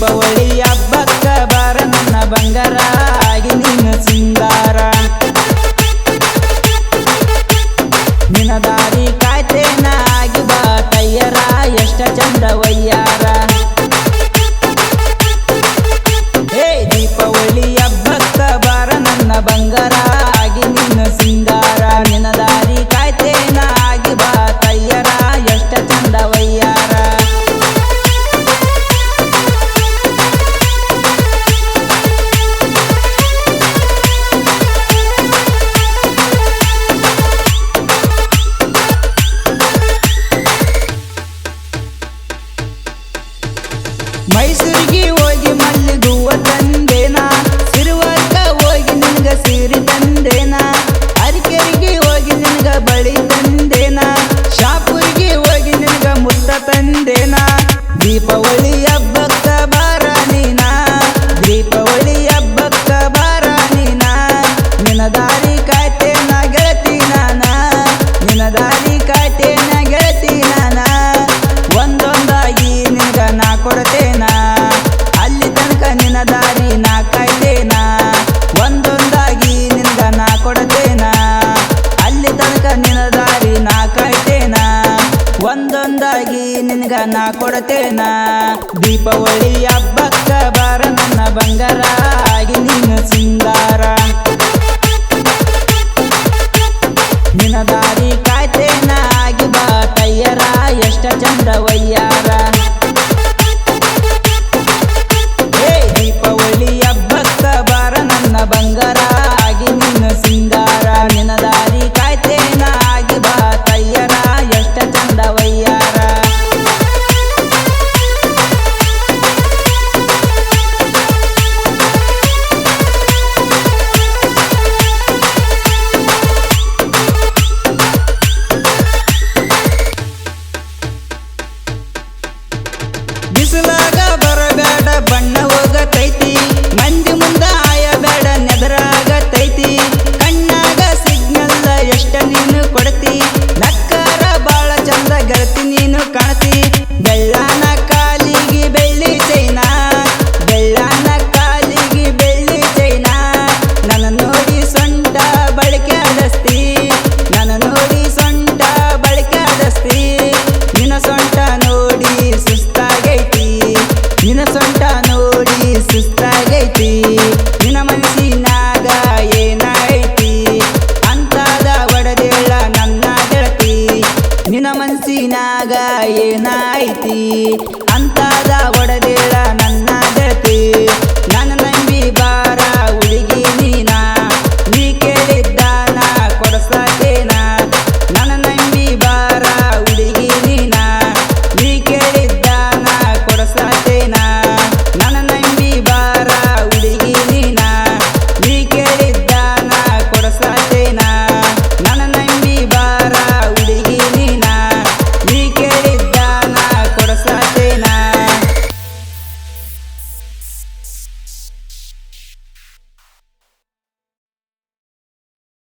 ದೀಪಾವಳಿ ಹಬ್ಬಕ್ಕ ಬಾರ ನನ್ನ ಬಂಗಾರ ಆಗಿ ನೀನು ಸಿಂಗಾರ ನಿನ್ನ ದಾರಿ ಕಾಯ್ತೇನ ಆಗಿ ಬಾ ತಯ್ಯರ ಎಷ್ಟ ಚಂದ ವಯ್ಯಾರ ಹೇ ದೀಪಾವಳಿ ಹಬ್ಬಕ್ಕ ಬಾರ ನನ್ನ ಬಂಗಾರ ಆಗಿ ನೀನು ಸಿಂಗಾರ ನಿನ್ನ ದಾರಿ ಕಾಯ್ತೇನ ಆಗಿ ಬಾ ತಯ್ಯರ ಎಷ್ಟ ಚಂದ ವಯ್ಯಾರ ಮೈಸೂರಿಗೆ ಹೋಗಿ ಮಲ್ಲಿಗುವ ತಂದೇನ ಸಿರುವರ್ಗ ಹೋಗಿ ನಿನ್ಗ ಸೀರೆ ತಂದೇನ ಅರಿಕೆರಿಗೆ ಹೋಗಿ ನಿನ್ಗ ಬಳಿ ತಂದೇನ ಶಾಪುರಿಗೆ ಹೋಗಿ ನಿನ್ಗ ಮುತ್ತ ತಂದೇನ ದೀಪಾವಳಿ ಹಬ್ಬಕ್ಕ ಬಾರ ನೀನ ದೀಪಾವಳಿ ಹಬ್ಬಕ್ಕ ಬಾರ ನೀನ ನಿನ್ನ ದಾರಿ ಕಾಯ್ತೇನ ಗೆಳತಿ ನಾನ ನಿನ್ನ ದಾರಿ ಕಾಯ್ತೇನ ಗೆಳತಿ ನಾನ ಒಂದೊಂದಾಗಿ ನಿನ್ಗ ನಾ ಕೊಡ್ತೇನ ಅಲ್ಲಿ ತನಕ ನಿನ್ನ ದಾರಿ ನಾ ಕಾಯ್ತೇನ ಒಂದೊಂದಾಗಿ ನಿನ್ಗ ನಾ ಕೊಡ್ತೇನ ಅಲ್ಲಿ ತನಕ ನಿನ್ನ ದಾರಿ ನಾ ಕಾಯ್ತೇನ ಒಂದೊಂದಾಗಿ ನಿನ್ಗ ನಾ ಕೊಡ್ತೇನ ದೀಪಾವಳಿ ಹಬ್ಬಕ್ಕ ಬಾರ ನನ್ನ ಬಂಗಾರ ಆಗಿ ನೀನು ಸಿಂಗಾರ ನಿನ್ನ ದಾರಿ ಕಾಯ್ತೇನ ಆಗಿ ಬಾ ತಯ್ಯರ ಎಷ್ಟ ಚಂದ ವಯ್ಯಾರ ಹೇ ದೀಪಾವಳಿ ಹಬ್ಬಕ್ಕ ಬಾರ ನನ್ನ ಬಂಗಾರ ಆಗಿ ನೀನು ಸಿಂಗಾರ ನಿನ್ನ ದಾರಿ ಕಾಯ್ತೇನ ಆಗಿ ಬಾ ತಯ್ಯರ ಎಷ್ಟ ಚಂದ ವಯ್ಯಾರ ಬಿಸಿಲಾಗ ಬರಬೇಡ ಬಣ್ಣ ಹೋಗತೈತಿ ಮಂದಿ ಮುಂದ ಆಯಬೇಡ ನೆದರಾಗತೈತಿ ಕಣ್ಣಾಗ ಸಿಗ್ನಲ್ಲ ಎಷ್ಟ ನೀನು ಕೊಡ್ತಿ ನಕ್ಕಾರ ಬಾಳ ಚಂದ ಗೆಳತಿ ನೀನು ಕಾಣ್ತಿ ಬೆಳ್ಳಾನ ಕಾಲಿಗೆ ಬೆಳ್ಳಿ ಚೈನಾ ಬೆಳ್ಳಾನ ಕಾಲಿಗೆ ಬೆಳ್ಳಿ ಚೈನಾ ನನ್ನ ನೋಡಿ ಸೊಂಟ ಬಳಕೆ ಆಡಸ್ತಿ ನನ್ನ ನೋಡಿ ಸೊಂಟ ಬಳಕೆ ಆಡಸ್ತಿ ನಿನ್ನ ಸೊಂಟ ನೋಡಿ ಸುಸ್ತಾಗೈತಿ ನಿನ್ನ ಸೊಂಟ ನೋಡಿ ಸುಸ್ತಾಗೈತಿ ನಿನ್ನ ಮನಸ್ಸಿನಾಗ ಏನೈತಿ ಅಂತಾದ ಒಡದೇಳ ನನ್ನ ಗೆಳತಿ ನಿನ್ನ ಮನಸ್ಸಿನಾಗ ಏನೈತಿ